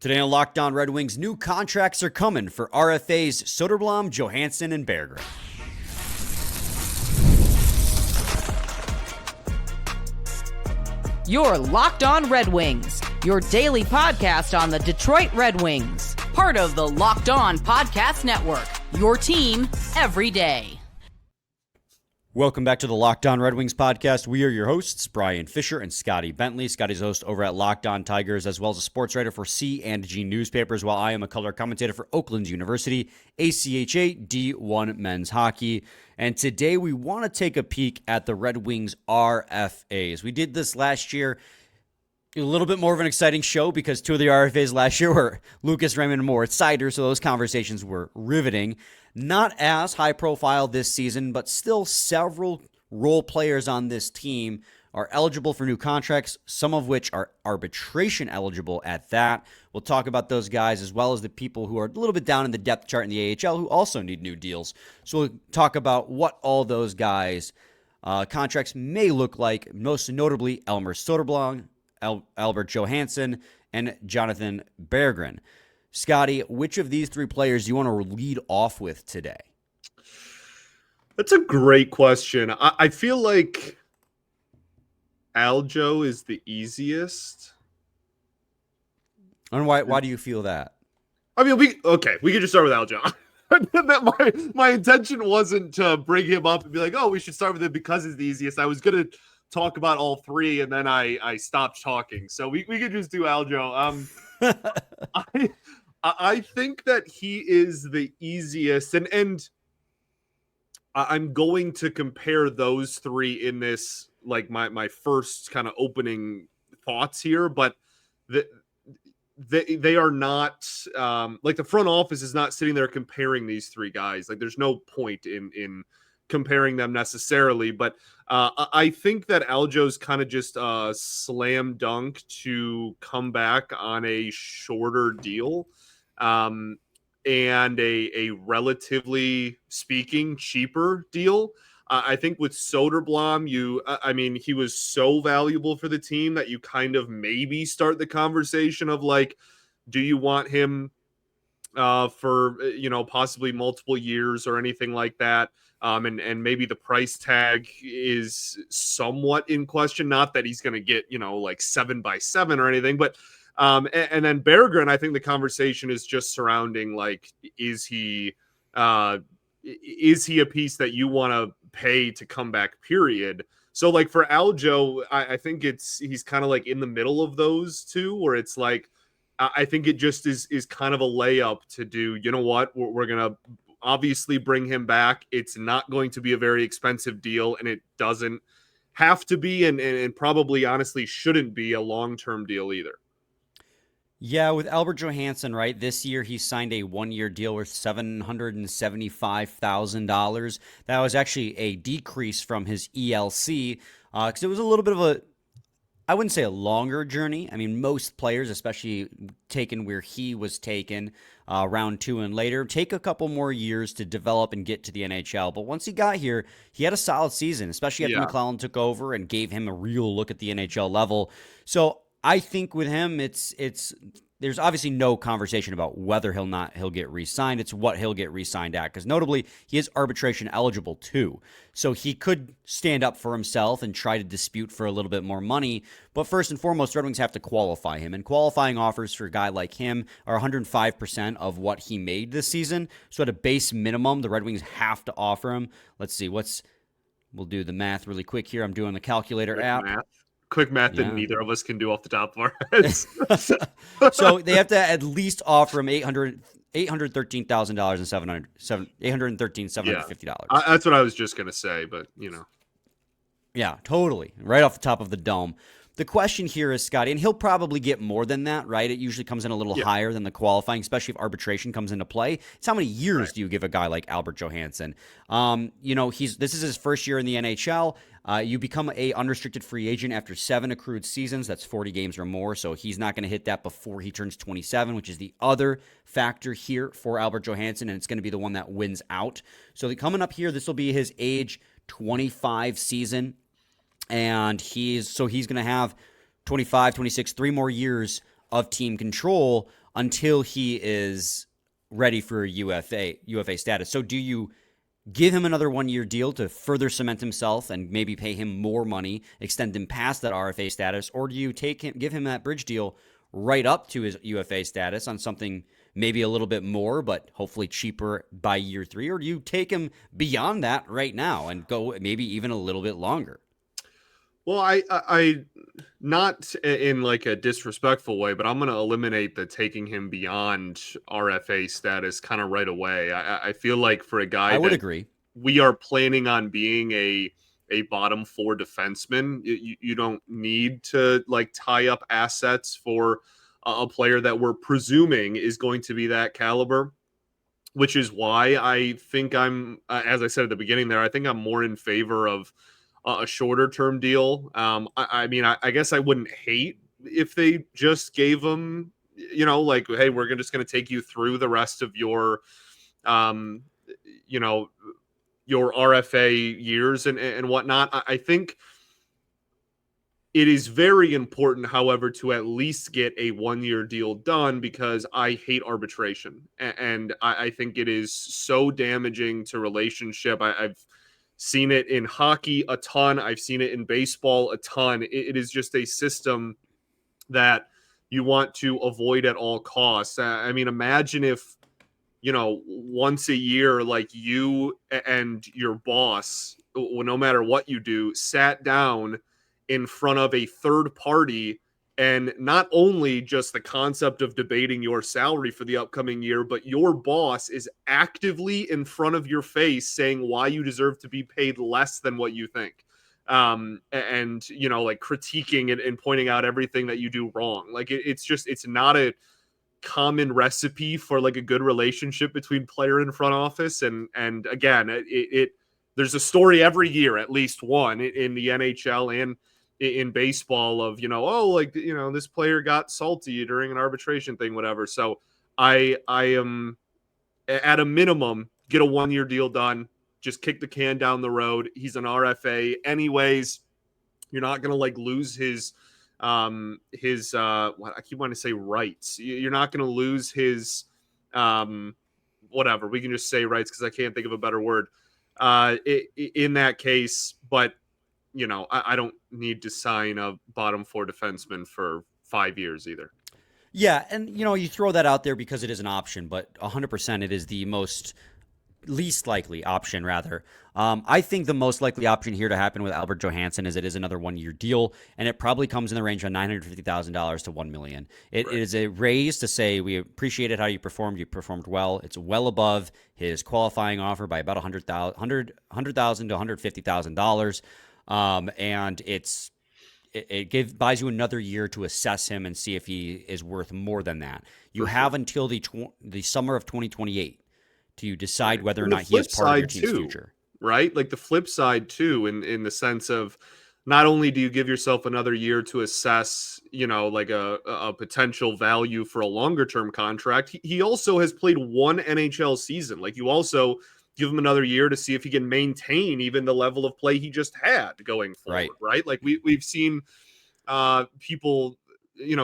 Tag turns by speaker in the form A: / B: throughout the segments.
A: Today on Locked On Red Wings, new contracts are coming for RFAs Soderblom, Johansson, and Berggren.
B: You're Locked On Red Wings, your daily podcast on the Detroit Red Wings. Part of the Locked On Podcast Network, your team every day.
A: Welcome back to the Locked On Red Wings podcast. We are your hosts, Brian Fisher and Scotty Bentley. Scotty's a host over at Locked On Tigers, as well as a sports writer for C&G newspapers, while I am a color commentator for Oakland University, ACHA D1 men's hockey. And today we want to take a peek at the Red Wings RFAs. We did this last year. A little bit more of an exciting show because two of the RFAs last year were Lucas, Raymond, and Moritz Seider, so those conversations were riveting. Not as high profile this season, but still several role players on this team are eligible for new contracts, some of which are arbitration eligible at that. We'll talk about those guys as well as the people who are a little bit down in the depth chart in the AHL who also need new deals. So we'll talk about what all those guys' contracts may look like, most notably Elmer Soderblom, Albert Johansson, and Jonathan Berggren. Scotty, which of these three players do you want to lead off with today?
C: That's a great question. I feel like Aljo is the easiest.
A: And why do you feel that?
C: I mean, we could just start with Aljo. my intention wasn't to bring him up and be like, oh, we should start with him because he's the easiest. I was going to talk about all three, and then I stopped talking. So we could just do Aljo. I think that he is the easiest, and I'm going to compare those three in this, like my first kind of opening thoughts here, but they are not like the front office is not sitting there comparing these three guys. Like there's no point in comparing them necessarily, but I think that Aljo's kind of just a slam dunk to come back on a shorter deal. And a relatively speaking cheaper deal. I think with Soderblom, he was so valuable for the team that you kind of maybe start the conversation of like, do you want him for possibly multiple years or anything like that? And maybe the price tag is somewhat in question. Not that he's going to get like 7x7 or anything, but. And then Berggren, I think the conversation is just surrounding like, is he a piece that you want to pay to come back, period. So like for Aljo, I think he's kind of like in the middle of those two, where it's like, I think it just is kind of a layup to do, you know what, we're going to obviously bring him back. It's not going to be a very expensive deal, and it doesn't have to be, and probably honestly shouldn't be a long-term deal either.
A: Yeah, with Albert Johansson, right? This year he signed a one-year deal worth $775,000. That was actually a decrease from his ELC because it was a little bit of I wouldn't say a longer journey. I mean, most players, especially taken where he was taken, round 2 and later, take a couple more years to develop and get to the NHL. But once he got here, he had a solid season, especially after McClellan took over and gave him a real look at the NHL level. So I think with him, there's obviously no conversation about whether he'll get re-signed. It's what he'll get re-signed at, because notably he is arbitration eligible too. So he could stand up for himself and try to dispute for a little bit more money. But first and foremost, Red Wings have to qualify him, and qualifying offers for a guy like him are 105% of what he made this season. So at a base minimum, the Red Wings have to offer him. Let's see, we'll do the math really quick here. I'm doing the calculator app.
C: Quick math that neither of us can do off the top of our heads.
A: So they have to at least offer him $813,000 and $750.
C: That's what I was just gonna say, but
A: Yeah, totally. Right off the top of the dome. The question here is, Scotty, and he'll probably get more than that, right? It usually comes in a little higher than the qualifying, especially if arbitration comes into play. It's how many years do you give a guy like Albert Johansson? This is his first year in the NHL. You become a unrestricted free agent after 7 accrued seasons. That's 40 games or more, so he's not going to hit that before he turns 27, which is the other factor here for Albert Johansson, and it's going to be the one that wins out. So coming up here, this will be his age 25 season. And he's going to have 25, 26, 3 more years of team control until he is ready for UFA status. So do you give him another 1-year deal to further cement himself and maybe pay him more money, extend him past that RFA status, or do you give him that bridge deal right up to his UFA status on something maybe a little bit more, but hopefully cheaper by year 3, or do you take him beyond that right now and go maybe even a little bit longer?
C: Well, I not in like a disrespectful way, but I'm going to eliminate the taking him beyond RFA status kind of right away. I feel like for a guy,
A: I would agree,
C: we are planning on being a bottom 4 defenseman. You don't need to like tie up assets for a player that we're presuming is going to be that caliber, which is why I think I'm, as I said at the beginning there, I think I'm more in favor of a shorter term deal. I mean, I guess I wouldn't hate if they just gave him, like, hey, we're just going to take you through the rest of your, your RFA years and whatnot. I think it is very important, however, to at least get a 1-year deal done, because I hate arbitration. And I think it is so damaging to relationship. I've seen it in hockey a ton. I've seen it in baseball a ton. It is just a system that you want to avoid at all costs. I mean, imagine if, once a year, like you and your boss, no matter what you do, sat down in front of a third party, and not only just the concept of debating your salary for the upcoming year, but your boss is actively in front of your face saying why you deserve to be paid less than what you think. And like critiquing and pointing out everything that you do wrong. Like it's not a common recipe for like a good relationship between player and front office. And again, there's a story every year, at least one in the NHL and in baseball of, this player got salty during an arbitration thing, whatever. So I am at a minimum, get a 1-year deal done, just kick the can down the road. He's an RFA anyways. You're not going to like lose his what I keep wanting to say rights. You're not going to lose his, whatever. We can just say rights, cause I can't think of a better word in that case, but I don't need to sign a bottom 4 defenseman for 5 years either.
A: Yeah, and you throw that out there because it is an option, but 100% it is the least likely option, rather. I think the most likely option here to happen with Albert Johansson is it is another 1-year deal, and it probably comes in the range of $950,000 to $1 million. It is a raise to say we appreciated how you performed. You performed well. It's well above his qualifying offer by about $100,000 to $150,000. And it buys you another year to assess him and see if he is worth more than that. You have until the summer of 2028 to decide whether or not he is part of your team's future.
C: Right? Like the flip side too, in the sense of not only do you give yourself another year to assess, like a potential value for a longer term contract, he also has played one NHL season. Like you also give him another year to see if he can maintain even the level of play he just had going forward, right? Like we've seen people,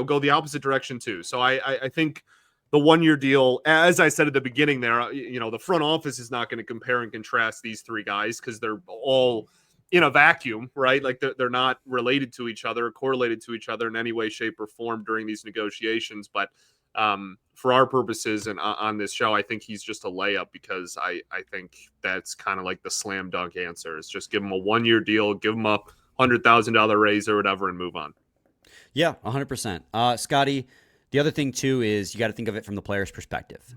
C: go the opposite direction too. So I think the 1-year deal, as I said at the beginning there, the front office is not going to compare and contrast these 3 guys because they're all in a vacuum, right? Like they're not related to each other, correlated to each other in any way, shape, or form during these negotiations. But for our purposes and on this show, I think he's just a layup because I think that's kind of like the slam dunk answer. Is just give him a 1-year deal, give him a $100,000 raise or whatever, and move on.
A: Yeah, 100%. Scotty, the other thing too is you got to think of it from the player's perspective.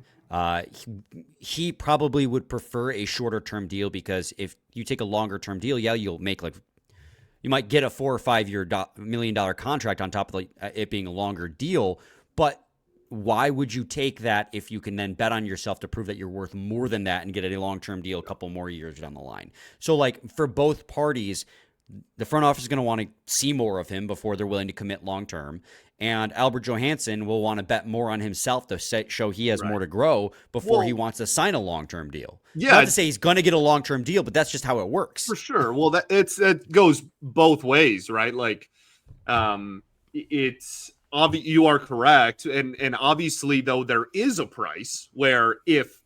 A: He probably would prefer a shorter term deal because if you take a longer term deal, you'll make you might get a 4 or 5 year $1 million contract on top of it being a longer deal. But why would you take that if you can then bet on yourself to prove that you're worth more than that and get a long-term deal a couple more years down the line? So for both parties, the front office is going to want to see more of him before they're willing to commit long-term. And Albert Johansson will want to bet more on himself to show he has more to grow before he wants to sign a long-term deal. Yeah, not to say he's going to get a long-term deal, but that's just how it works.
C: For sure. Well, that goes both ways, right? Like, you are correct. And obviously, though, there is a price where if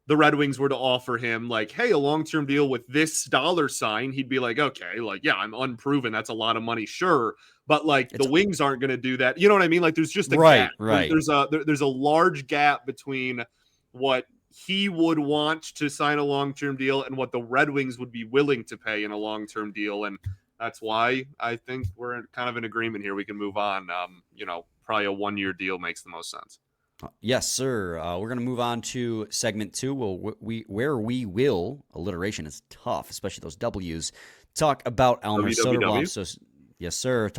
C: the Red Wings were to offer him like, hey, a long-term deal with this dollar sign, he'd be like, okay, like, yeah, I'm unproven. That's a lot of money. Sure. But like the Wings aren't going to do that. You know what I mean? Like there's just a gap.
A: Right.
C: There's a large gap between what he would want to sign a long-term deal and what the Red Wings would be willing to pay in a long-term deal. And that's why I think we're kind of in agreement here. We can move on. Probably a 1-year deal makes the most sense.
A: Yes, sir. We're going to move on to segment 2, where we will, alliteration is tough, especially those W's, talk about Elmer Soderblom. So, yes, sir.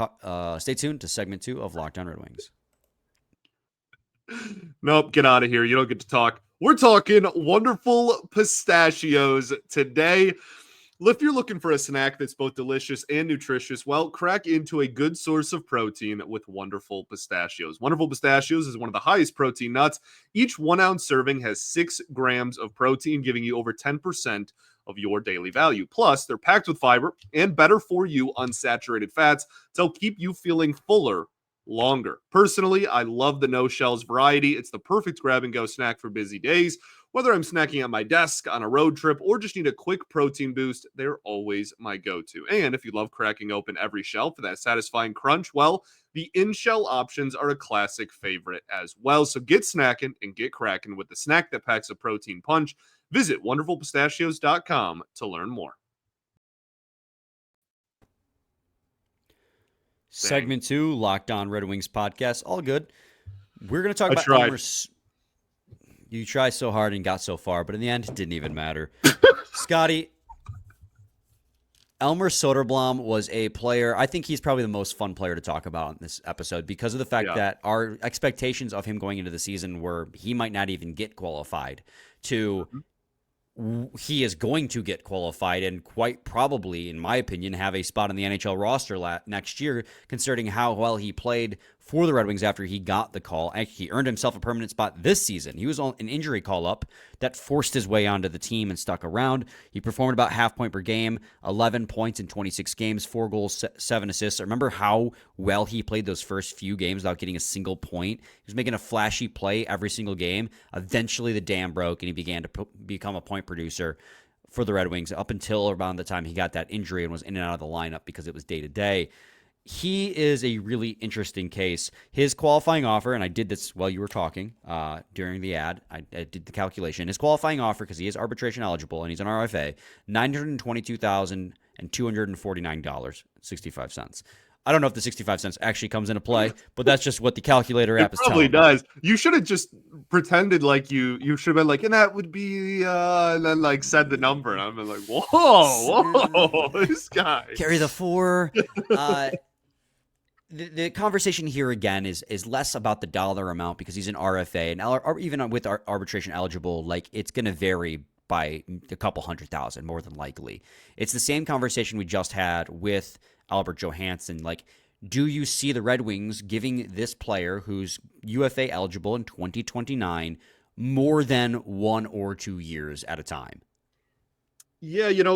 A: Stay tuned to segment 2 of Locked On Red Wings.
C: Nope, get out of here. You don't get to talk. We're talking wonderful pistachios today. If you're looking for a snack that's both delicious and nutritious, well, crack into a good source of protein with Wonderful Pistachios. Wonderful Pistachios is one of the highest protein nuts. Each 1-ounce serving has 6 grams of protein, giving you over 10% of your daily value. Plus, they're packed with fiber and better for you unsaturated fats to help keep you feeling fuller longer. Personally, I love the no shells variety. It's the perfect grab and go snack for busy days. Whether I'm snacking at my desk, on a road trip, or just need a quick protein boost, they're always my go-to. And if you love cracking open every shell for that satisfying crunch, well, the in-shell options are a classic favorite as well. So get snacking and get cracking with the snack that packs a protein punch. Visit wonderfulpistachios.com to learn more.
A: Segment 2, Locked On Red Wings podcast. All good. We're going to talk about Elmer. You tried so hard and got so far, but in the end, it didn't even matter. Scotty, Elmer Soderblom was a player. I think he's probably the most fun player to talk about in this episode because of the fact that our expectations of him going into the season were he might not even get qualified to he is going to get qualified and quite probably, in my opinion, have a spot on the NHL roster next year, considering how well he played for the Red Wings after he got the call. Actually, he earned himself a permanent spot this season. He was on an injury call-up that forced his way onto the team and stuck around. He performed about half point per game, 11 points in 26 games, 4 goals, 7 assists. Remember how well he played those first few games without getting a single point? He was making a flashy play every single game. Eventually, the dam broke, and he began to become a point producer for the Red Wings up until around the time he got that injury and was in and out of the lineup because it was day-to-day. He is a really interesting case. His qualifying offer, and I did this while you were talking during the ad. I did the calculation. His qualifying offer, because he is arbitration eligible and he's an RFA, $922,249.65. I don't know if the 65 cents actually comes into play, but that's just what the calculator app is telling me.
C: It probably does. You should have just pretended like you should have been like, and that would be, and then like said the number. And I've been like, whoa, this guy.
A: Carry the 4. The conversation here again is less about the dollar amount because he's an RFA, and even with arbitration eligible, like it's going to vary by a couple $100,000 more than likely. It's the same conversation we just had with Albert Johansson. Like, do you see the Red Wings giving this player who's UFA eligible in 2029 more than 1 or 2 years at a time?
C: Yeah, it's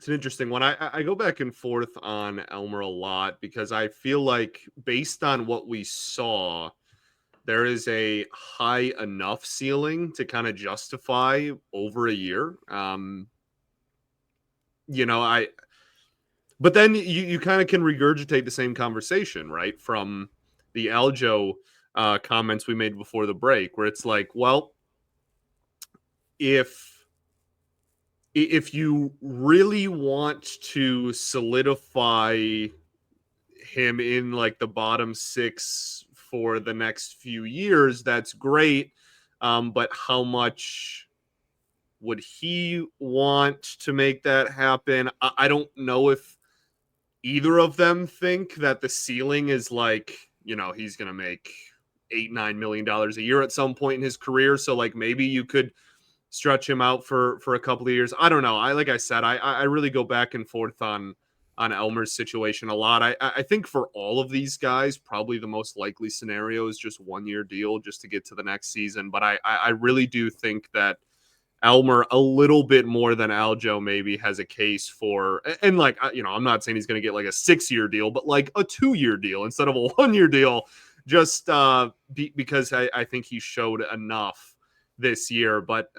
C: an interesting one. I go back and forth on Elmer a lot because I feel like based on what we saw, there is a high enough ceiling to kind of justify over a year. But then you kind of can regurgitate the same conversation, right? From the Aljo comments we made before the break, where it's like, well, if you really want to solidify him in like the bottom 6 for the next few years, that's great. But how much would he want to make that happen? I don't know if either of them think that the ceiling is like, he's going to make $8-9 million a year at some point in his career. So like maybe you could stretch him out for a couple of years. I don't know. Like I said, I really go back and forth on Elmer's situation a lot. I think for all of these guys, probably the most likely scenario is just 1-year deal just to get to the next season. But I really do think that Elmer a little bit more than Aljo maybe has a case for, and like, I'm not saying he's going to get like a 6-year deal, but like a 2-year deal instead of a 1-year deal, just because I think he showed enough this year. But,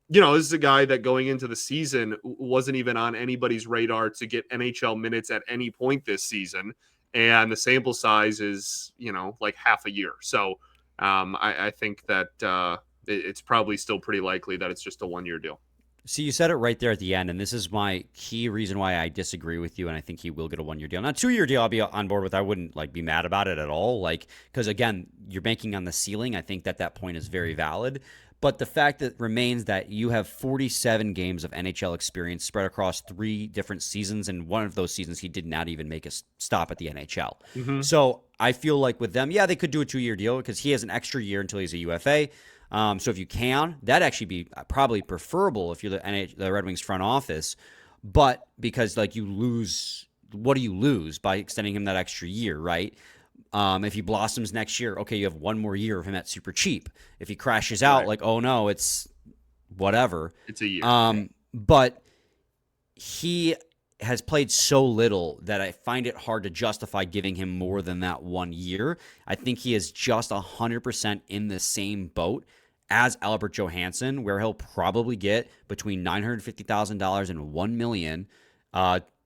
C: this is a guy that going into the season wasn't even on anybody's radar to get NHL minutes at any point this season. And the sample size is, like half a year. So I think that it's probably still pretty likely that it's just a 1-year deal.
A: See, you said it right there at the end, and this is my key reason why I disagree with you, and I think he will get a 1-year deal. Now, 2-year deal, I'll be on board with. I wouldn't be mad about it at all, because again, you're banking on the ceiling. I think that point is very valid. But the fact that remains that you have 47 games of NHL experience spread across 3 different seasons, and one of those seasons he did not even make a stop at the NHL. Mm-hmm. So I feel like with them, they could do a 2-year deal because he has an extra year until he's a UFA. So if you can, that'd actually be probably preferable if you're the Red Wings front office. But because you lose, what do you lose by extending him that extra year, right? If he blossoms next year, okay, you have 1 more year of him at super cheap. If he crashes out, oh no, it's whatever.
C: It's a year.
A: But he has played so little that I find it hard to justify giving him more than that 1 year. I think he is just 100% in the same boat as Albert Johansson, where he'll probably get between $950,000 and $1 million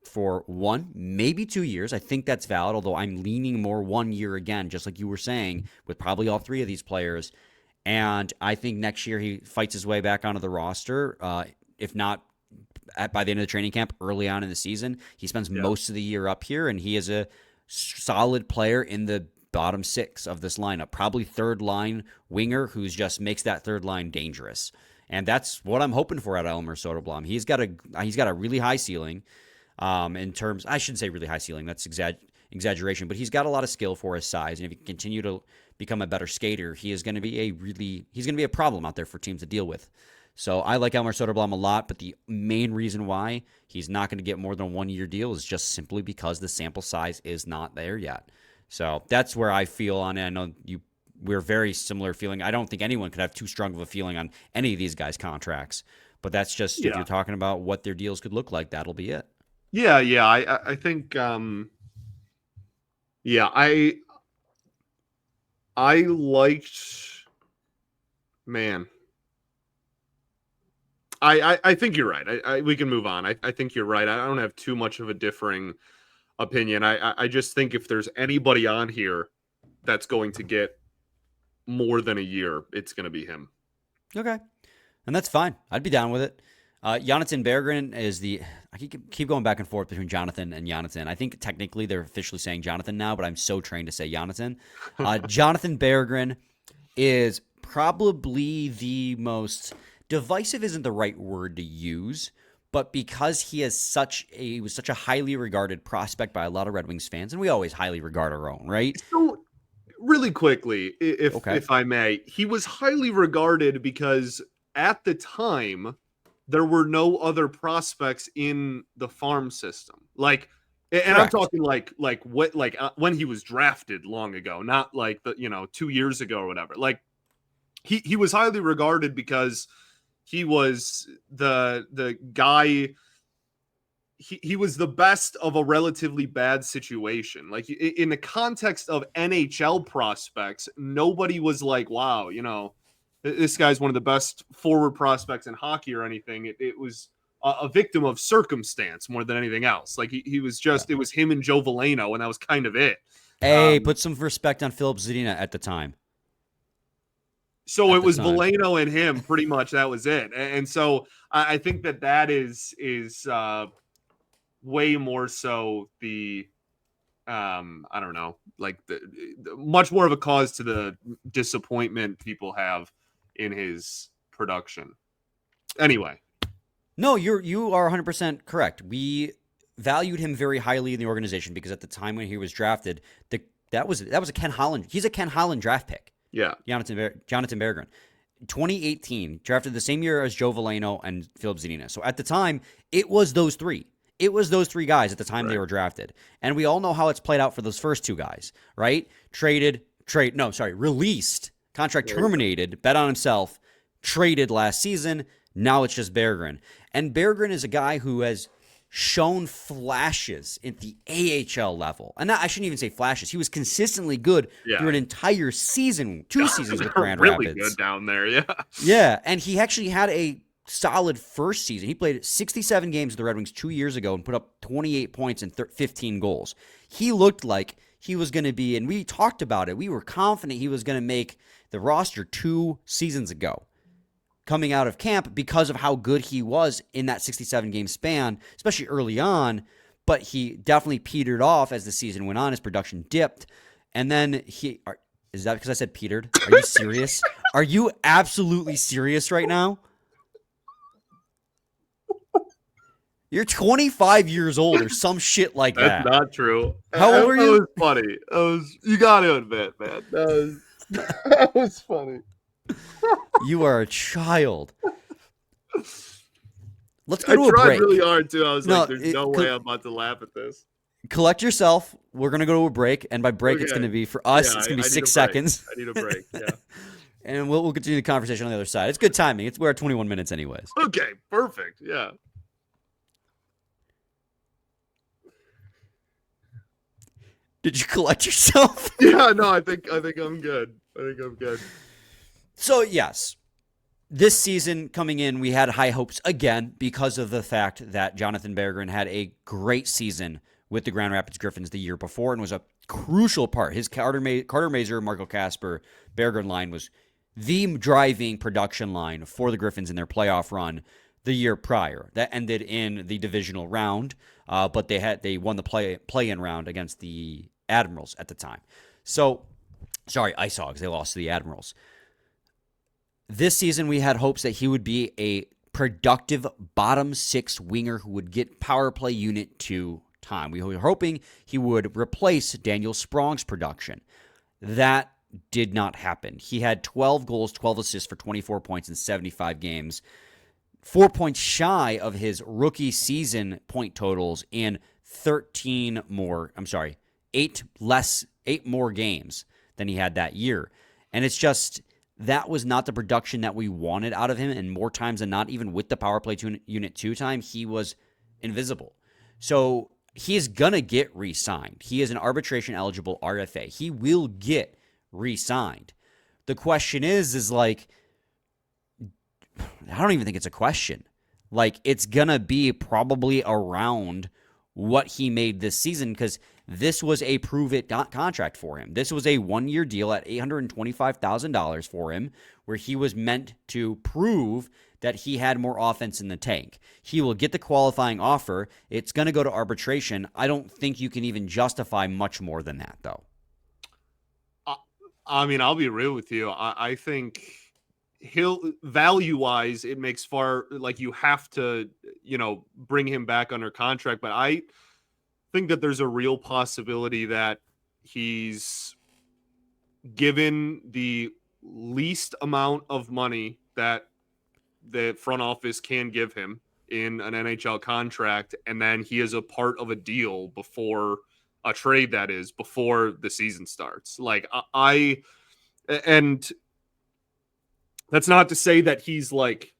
A: for 1, maybe 2 years. I think that's valid, although I'm leaning more 1 year again, just like you were saying, with probably all 3 of these players. And I think next year he fights his way back onto the roster, if not by the end of the training camp, early on in the season. He spends most of the year up here, and he is a solid player in the bottom 6 of this lineup, probably third-line winger who just makes that third line dangerous. And that's what I'm hoping for out of Elmer Soderblom. He's got a really high ceiling. In terms, I shouldn't say really high ceiling, that's exaggeration, but he's got a lot of skill for his size, and if he can continue to become a better skater, he's going to be a problem out there for teams to deal with. So I like Elmer Soderblom a lot, but the main reason why he's not going to get more than a 1-year deal is just simply because the sample size is not there yet. So that's where I feel on it. I know we're very similar feeling. I don't think anyone could have too strong of a feeling on any of these guys' contracts, but that's just if you're talking about what their deals could look like, that'll be it.
C: Yeah, I think, I liked, man. I think you're right. We can move on. I think you're right. I don't have too much of a differing opinion. I just think if there's anybody on here that's going to get more than a year, it's going to be him.
A: Okay, and that's fine. I'd be down with it. Johansson and Berggren is I keep going back and forth between Jonathan and Johansson. I think technically they're officially saying Jonathan now, but I'm so trained to say Johansson. Jonathan Berggren is probably the most divisive, isn't the right word to use, but because he was such a highly regarded prospect by a lot of Red Wings fans, and we always highly regard our own, right?
C: So really quickly, if I may, he was highly regarded because at the time there were no other prospects in the farm system. And I'm talking when he was drafted long ago, not 2 years ago or whatever. He was highly regarded because he was the guy. He was the best of a relatively bad situation. In the context of NHL prospects, nobody was like, wow, this guy's one of the best forward prospects in hockey or anything. It was a victim of circumstance more than anything else. He was just, it was him and Joe Veleno, and that was kind of it.
A: Hey, put some respect on Philip Zadina at the time.
C: So it was Veleno and him, pretty much. That was it. And so I think that is way more so the, I don't know, the much more of a cause to the disappointment people have in his production. Anyway.
A: No, you are 100% correct. We valued him very highly in the organization because at the time when he was drafted, that was a Ken Holland. He's a Ken Holland draft pick.
C: Yeah.
A: Johansson Berggren. 2018, drafted the same year as Joe Veleno and Philip Zadina. So at the time, it was those 3. It was those 3 guys at the time they were drafted. And we all know how it's played out for those first 2 guys, right? Released, contract terminated, bet on himself, traded last season. Now it's just Berggren. And Berggren is a guy who has shown flashes at the AHL level. And I shouldn't even say flashes. He was consistently good through an entire season, 2 seasons with Grand
C: really
A: Rapids.
C: Good down there, yeah.
A: Yeah, and he actually had a solid first season. He played 67 games with the Red Wings 2 years ago and put up 28 points and 15 goals. He looked like he was going to be, and we talked about it, we were confident he was going to make the roster 2 seasons ago, coming out of camp, because of how good he was in that 67-game span, especially early on. But he definitely petered off as the season went on. His production dipped. And then is that because I said petered? Are you serious? Are you absolutely serious right now? You're 25 years old or some shit like that.
C: That's not true.
A: How old were you?
C: That was funny. You got to admit, man. That was funny.
A: You are a child. Let's go to a break.
C: I tried really hard, too. I was like, there's no way I'm about to laugh at this.
A: Collect yourself. We're going to go to a break. And by break, it's going to be, for us, it's going to be 6 seconds.
C: I need a break, yeah.
A: And we'll continue the conversation on the other side. It's good timing. We're at 21 minutes anyways.
C: Okay, perfect. Yeah.
A: Did you collect yourself?
C: Yeah, no, I think I'm good.
A: So, yes, this season coming in, we had high hopes again because of the fact that Jonathan Berggren had a great season with the Grand Rapids Griffins the year before and was a crucial part. His Carter Mazur, Marco Kasper, Berggren line was the driving production line for the Griffins in their playoff run the year prior. That ended in the divisional round, but they won the play-in round against the Admirals at the time. So, sorry, Ice Hogs. They lost to the Admirals. This season, we had hopes that he would be a productive bottom 6 winger who would get power play unit 2 time. We were hoping he would replace Daniel Sprong's production. That did not happen. He had 12 goals, 12 assists for 24 points in 75 games. 4 points shy of his rookie season point totals in 8 more games than he had that year. And it's just, that was not the production that we wanted out of him. And more times than not, even with the power play unit 2 time, he was invisible. So he is going to get re-signed. He is an arbitration eligible RFA. He will get re-signed. The question is like, I don't even think it's a question. Like, it's going to be probably around what he made this season, because this was a prove-it contract for him. This was a 1-year deal at $825,000 for him, where he was meant to prove that he had more offense in the tank. He will get the qualifying offer. It's going to go to arbitration. I don't think you can even justify much more than that, though.
C: I mean, I'll be real with you. I think he'll, value-wise, it makes far, like, you have to, bring him back under contract. But I think that there's a real possibility that he's given the least amount of money that the front office can give him in an NHL contract, and then he is a part of a deal before a trade, that is, before the season starts. Like, and that's not to say that he's like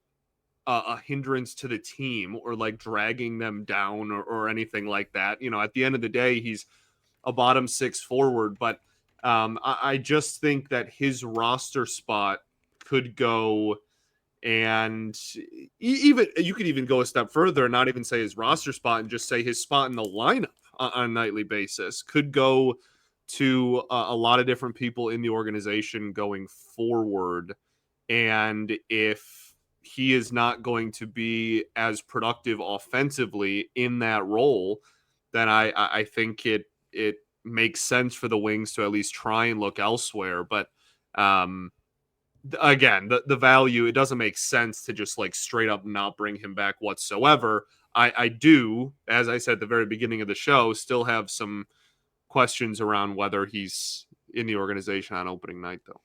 C: a hindrance to the team or like dragging them down or anything like that. At the end of the day, he's a bottom 6 forward, but I just think that his roster spot could go, and even you could even go a step further and not even say his roster spot and just say his spot in the lineup on a nightly basis could go to a lot of different people in the organization going forward. And if he is not going to be as productive offensively in that role, then I think it makes sense for the Wings to at least try and look elsewhere. But again, the value, it doesn't make sense to just like straight up not bring him back whatsoever. I do, as I said at the very beginning of the show, still have some questions around whether he's in the organization on opening night, though.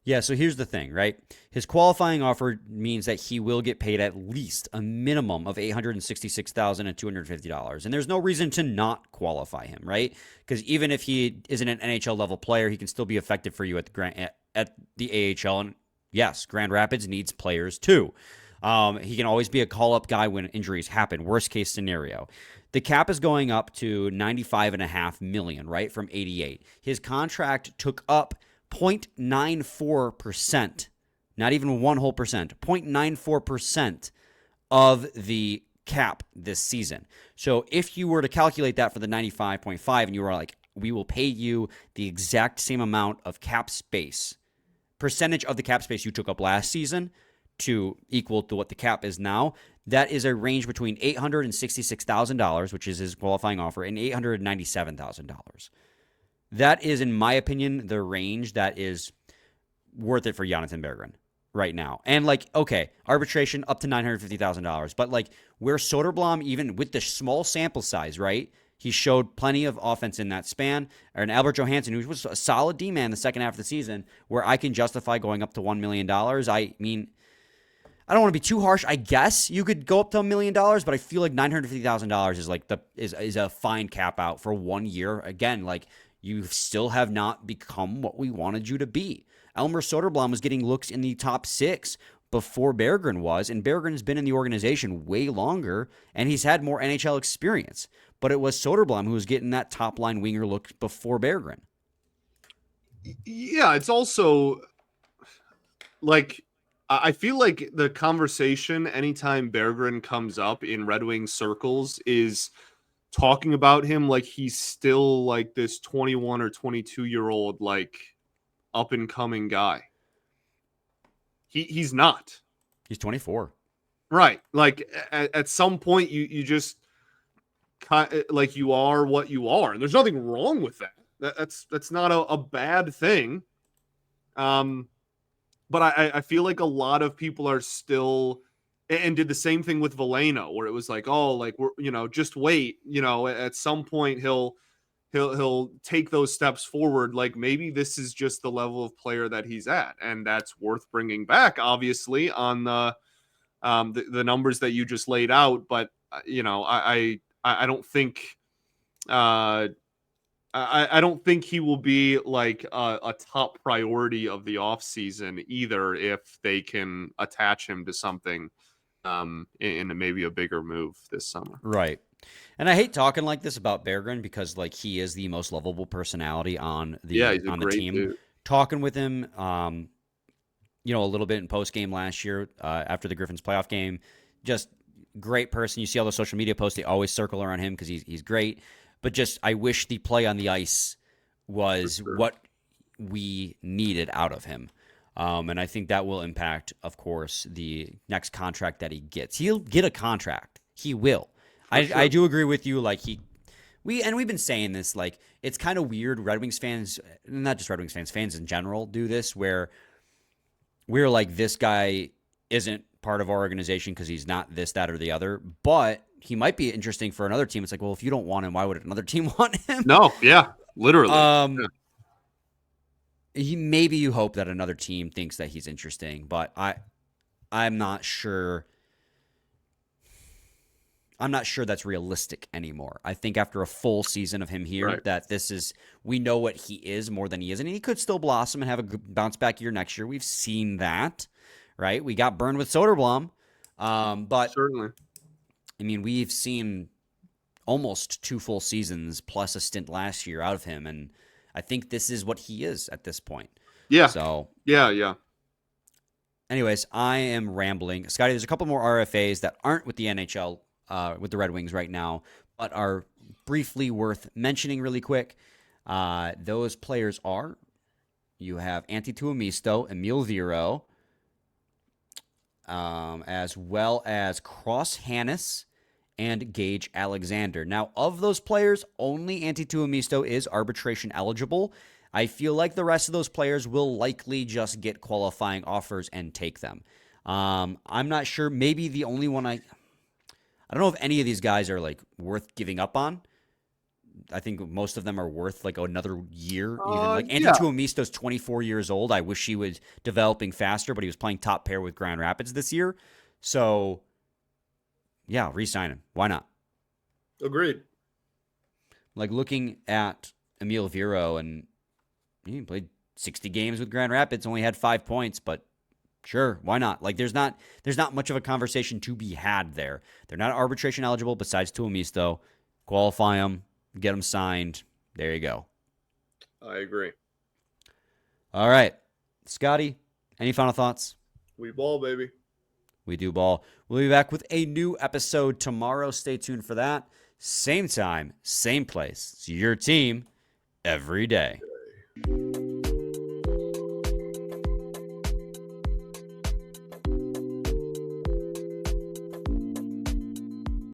A: Yeah, so here's the thing, right? His qualifying offer means that he will get paid at least a minimum of $866,250. And there's no reason to not qualify him, right? Because even if he isn't an NHL level player, he can still be effective for you at the AHL. And Yes, Grand Rapids needs players too. He can always be a call-up guy when injuries happen. Worst case scenario. The cap is going up to $95.5 million, right, from 88. His contract took up 0.94%, not even 1%, 0.94% of the cap this season. So if you were to calculate that for the 95.5 and you were like, we will pay you the exact same amount of cap space, percentage of the cap space you took up last season to equal to what the cap is now, that is a range between $866,000, which is his qualifying offer, and $897,000. That is, in my opinion, the range that is worth it for Johansson and Berggren right now. And like, okay, arbitration up to $950,000, but like where Soderblom, even with the small sample size, right? He showed plenty of offense in that span. Or an Albert Johansson, who was a solid D-man the second half of the season, where I can justify going up to $1 million. I mean, I don't want to be too harsh. I guess you could go up to $1 million, but I feel like $950,000 is like is a fine cap out for 1 year. Again, like you still have not become what we wanted you to be. Elmer Soderblom was getting looks in the top 6 before Berggren was, and Berggren has been in the organization way longer, and he's had more NHL experience. But it was Soderblom who was getting that top-line winger look before Berggren.
C: Yeah, it's also like I feel like the conversation anytime Berggren comes up in Red Wings circles is talking about him like he's still like this 21 or 22-year-old like up-and-coming guy. He's not.
A: He's 24.
C: Right. Like at some point you just like you are what you are, and there's nothing wrong with that. That's not a bad thing. But I feel like a lot of people are still and did the same thing with Veleno, where it was like, oh, like we're just wait, at some point he'll take those steps forward. Like maybe this is just the level of player that he's at, and that's worth bringing back, obviously, on the numbers that you just laid out. But I don't think I don't think he will be like a top priority of the offseason either if they can attach him to something in maybe a bigger move this summer.
A: Right. And I hate talking like this about Berggren because like he is the most lovable personality on the team.
C: Dude.
A: Talking with him, a little bit in post game last year after the Griffins playoff game, just great person. You see all the social media posts; they always circle around him because he's great. But just I wish the play on the ice was what we needed out of him. And I think that will impact, of course, the next contract that he gets. He'll get a contract. He will. I do agree with you. Like we've been saying this. Like it's kind of weird. Red Wings fans, not just Red Wings fans, fans in general, do this where we're like, this guy isn't part of our organization because he's not this, that, or the other. But he might be interesting for another team. It's like, well, if you don't want him, why would another team want him?
C: No, yeah, literally.
A: Maybe you hope that another team thinks that he's interesting, but I'm not sure. I'm not sure that's realistic anymore. I think after a full season of him here, that we know what he is more than he is, and he could still blossom and have a good bounce back year next year. We've seen that, right? We got burned with Soderblom, but
C: certainly.
A: I mean, we've seen almost 2 full seasons plus a stint last year out of him, and I think this is what he is at this point.
C: Yeah.
A: So
C: yeah.
A: Anyways, I am rambling. Scotty, there's a couple more RFAs that aren't with the NHL, with the Red Wings right now, but are briefly worth mentioning really quick. Those players are, you have Antti Tuomisto, Emil Viro, as well as Cross Hannes and Gage Alexander. Now, of those players, only Antti Tuomisto is arbitration eligible. I feel like the rest of those players will likely just get qualifying offers and take them. I'm not sure. Maybe the only one I don't know if any of these guys are like worth giving up on. I think most of them are worth like another year. Even like Antti Tuomisto's 24 years old. I wish he was developing faster, but he was playing top pair with Grand Rapids this year. So, yeah, re-sign him. Why not?
C: Agreed.
A: Like looking at Emil Viro, and he played 60 games with Grand Rapids, only had 5 points, but Sure, why not? Like there's not much of a conversation to be had there. They're not arbitration eligible besides Tuomisto. Qualify them, get them signed. There you go.
C: I agree.
A: All right. Scotty, any final thoughts?
C: We ball, baby.
A: We do ball. We'll be back with a new episode tomorrow. Stay tuned for that. Same time, same place. It's your team every day.